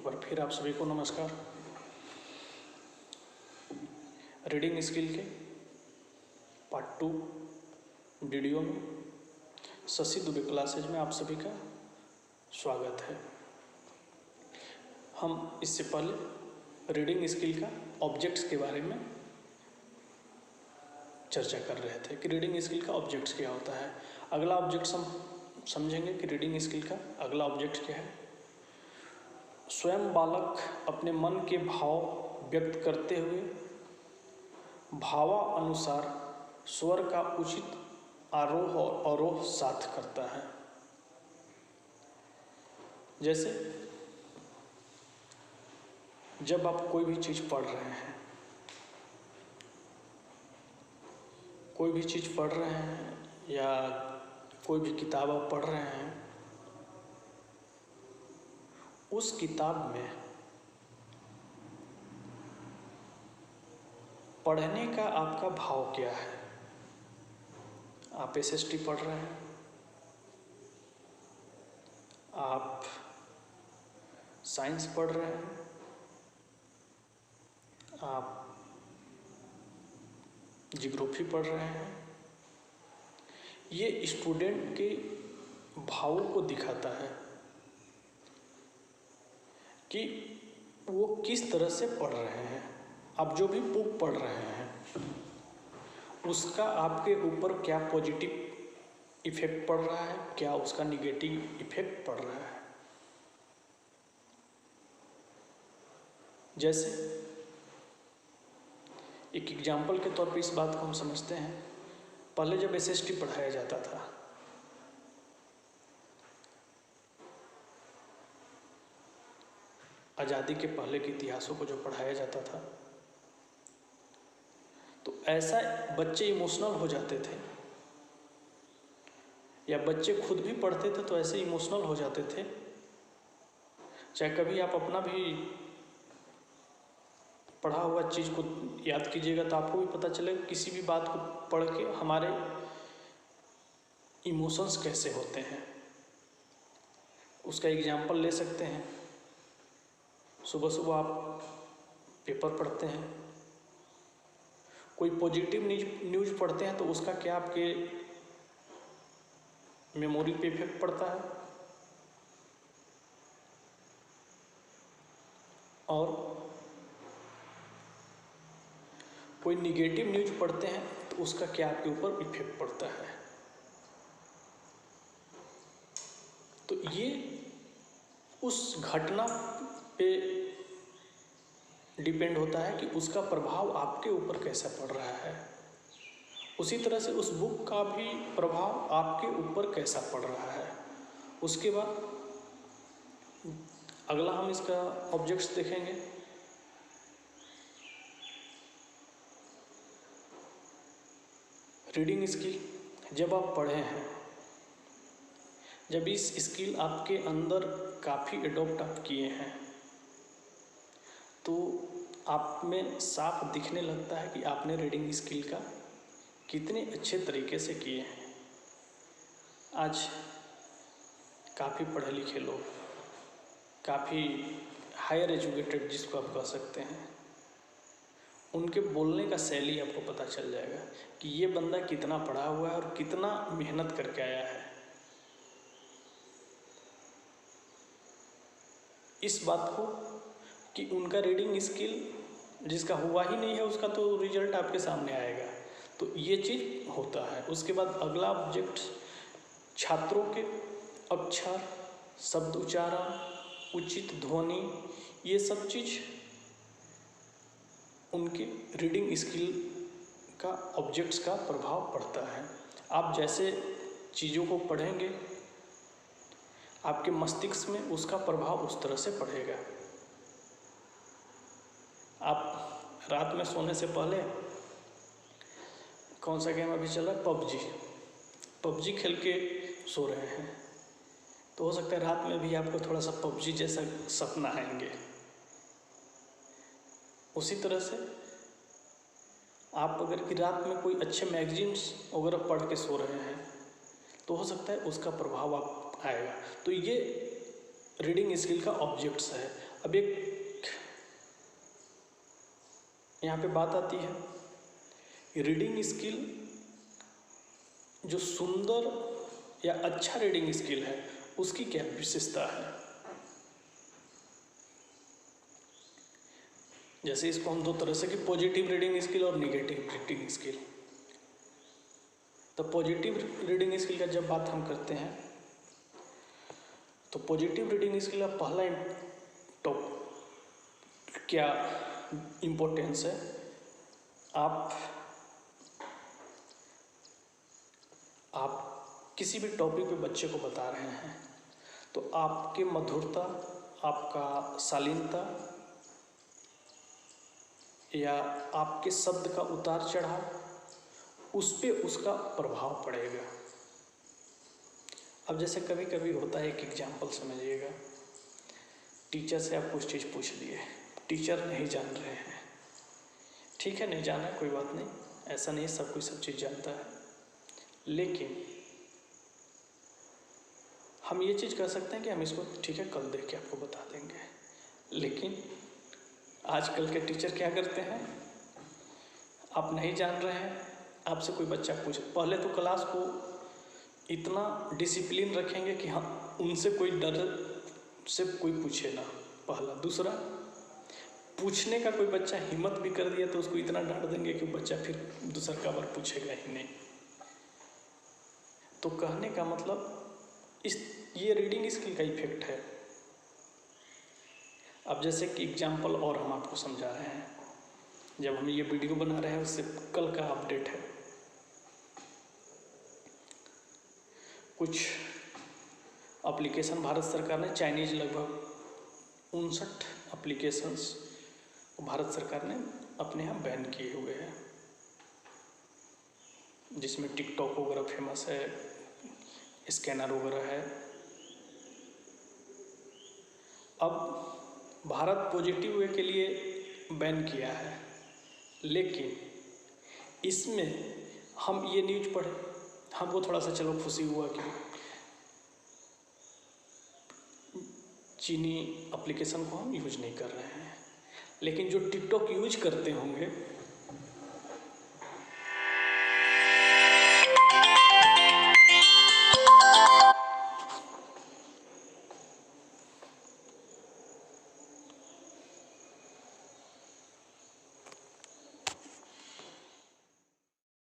बार फिर आप सभी को नमस्कार। रीडिंग स्किल के पार्ट 2 वीडियो में शशि दुबे क्लासेज में आप सभी का स्वागत है। हम इससे पहले रीडिंग स्किल का ऑब्जेक्ट्स के बारे में चर्चा कर रहे थे कि रीडिंग स्किल का ऑब्जेक्ट्स क्या होता है। अगला ऑब्जेक्ट्स हम समझेंगे कि रीडिंग स्किल का अगला ऑब्जेक्ट क्या है। स्वयं बालक अपने मन के भाव व्यक्त करते हुए भावानुसार स्वर का उचित आरोह और अवरोह साथ करता है। जैसे जब आप कोई भी चीज़ पढ़ रहे हैं, या कोई भी किताब आप पढ़ रहे हैं, उस किताब में पढ़ने का आपका भाव क्या है। आप एसएसटी पढ़ रहे हैं, आप साइंस पढ़ रहे हैं, आप जियोग्राफी पढ़ रहे हैं, ये स्टूडेंट के भावों को दिखाता है कि वो किस तरह से पढ़ रहे हैं। आप जो भी बुक पढ़ रहे हैं उसका आपके ऊपर क्या पॉजिटिव इफेक्ट पड़ रहा है, क्या उसका निगेटिव इफेक्ट पड़ रहा है। जैसे एक एग्जाम्पल के तौर पे इस बात को हम समझते हैं। पहले जब एसएसटी पढ़ाया जाता था, आज़ादी के पहले के इतिहासों को जो पढ़ाया जाता था, तो ऐसा बच्चे इमोशनल हो जाते थे, या बच्चे खुद भी पढ़ते थे तो ऐसे इमोशनल हो जाते थे। चाहे कभी आप अपना भी पढ़ा हुआ चीज़ को याद कीजिएगा तो आपको भी पता चलेगा किसी भी बात को पढ़ के हमारे इमोशंस कैसे होते हैं। उसका एग्जाम्पल ले सकते हैं। सुबह सुबह आप पेपर पढ़ते हैं, कोई पॉजिटिव न्यूज़ पढ़ते हैं तो उसका क्या आपके मेमोरी पे इफेक्ट पड़ता है, और कोई निगेटिव न्यूज़ पढ़ते हैं तो उसका क्या आपके ऊपर इफेक्ट पड़ता है। तो ये उस घटना पे डिपेंड होता है कि उसका प्रभाव आपके ऊपर कैसा पड़ रहा है। उसी तरह से उस बुक का भी प्रभाव आपके ऊपर कैसा पड़ रहा है। उसके बाद अगला हम इसका ऑब्जेक्ट्स देखेंगे। रीडिंग स्किल, जब आप पढ़े हैं, जब इस स्किल आपके अंदर काफ़ी एडॉप्ट आप किए हैं, तो आप में साफ दिखने लगता है कि आपने रीडिंग स्किल का कितने अच्छे तरीके से किए हैं। आज काफ़ी पढ़े लिखे लोग, काफ़ी हायर एजुकेटेड जिसको आप कह सकते हैं, उनके बोलने का शैली आपको पता चल जाएगा कि ये बंदा कितना पढ़ा हुआ है और कितना मेहनत करके आया है। इस बात को कि उनका रीडिंग स्किल जिसका हुआ ही नहीं है उसका तो रिजल्ट आपके सामने आएगा। तो ये चीज़ होता है। उसके बाद अगला ऑब्जेक्ट, छात्रों के अक्षर, शब्द उच्चारण, उचित ध्वनि, ये सब चीज़ उनके रीडिंग स्किल का ऑब्जेक्ट्स का प्रभाव पड़ता है। आप जैसे चीज़ों को पढ़ेंगे, आपके मस्तिष्क में उसका प्रभाव उस तरह से पड़ेगा। आप रात में सोने से पहले कौन सा गेम अभी चला, पबजी खेल के सो रहे हैं, तो हो सकता है रात में भी आपको थोड़ा सा पबजी जैसा सपना आएंगे। उसी तरह से आप अगर कि रात में कोई अच्छे मैगजीन्स वगैरह पढ़ के सो रहे हैं तो हो सकता है उसका प्रभाव आप आएगा। तो ये रीडिंग स्किल का ऑब्जेक्ट्स है। अब एक यहाँ पे बात आती है, रीडिंग स्किल जो सुंदर या अच्छा रीडिंग स्किल है उसकी क्या विशेषता है। जैसे इसको हम दो तरह से कि पॉजिटिव रीडिंग स्किल और निगेटिव रीडिंग स्किल। तो पॉजिटिव रीडिंग स्किल का जब बात हम करते हैं तो पॉजिटिव रीडिंग स्किल का पहला क्या इम्पोर्टेंस है, आप किसी भी टॉपिक पे बच्चे को बता रहे हैं तो आपके मधुरता, आपका शालीनता या आपके शब्द का उतार चढ़ाव उस पे उसका प्रभाव पड़ेगा। अब जैसे कभी कभी होता है, एक एग्जाम्पल समझिएगा, टीचर से आप कुछ चीज़ पूछ लिए, टीचर नहीं जान रहे हैं, ठीक है नहीं जाना है कोई बात नहीं, ऐसा नहीं सब कोई सब चीज़ जानता है, लेकिन हम ये चीज़ कर सकते हैं कि हम इसको ठीक है कल देख के आपको बता देंगे। लेकिन आजकल के टीचर क्या करते हैं, आप नहीं जान रहे हैं, आपसे कोई बच्चा पूछे, पहले तो क्लास को इतना डिसिप्लिन रखेंगे कि हाँ उनसे कोई डर से कोई पूछे ना, पहला। दूसरा, पूछने का कोई बच्चा हिम्मत भी कर दिया तो उसको इतना डांट देंगे कि बच्चा फिर दूसरा बार पूछेगा ही नहीं। तो कहने का मतलब ये रीडिंग स्किल का इफेक्ट है। अब जैसे कि एग्जाम्पल और हम आपको समझा रहे हैं, जब हम ये वीडियो बना रहे हैं उससे कल का अपडेट है, कुछ एप्लीकेशन भारत सरकार ने चाइनीज लगभग 59 एप्लीकेशंस भारत सरकार ने अपने यहाँ बैन किए हुए हैं, जिसमें टिकटॉक वगैरह फेमस है, स्कैनर वगैरह है। अब भारत पॉजिटिव वे के लिए बैन किया है, लेकिन इसमें हम ये न्यूज पढ़े, हमको थोड़ा सा चलो खुशी हुआ कि चीनी एप्लीकेशन को हम यूज नहीं कर रहे हैं, लेकिन जो टिकटॉक यूज करते होंगे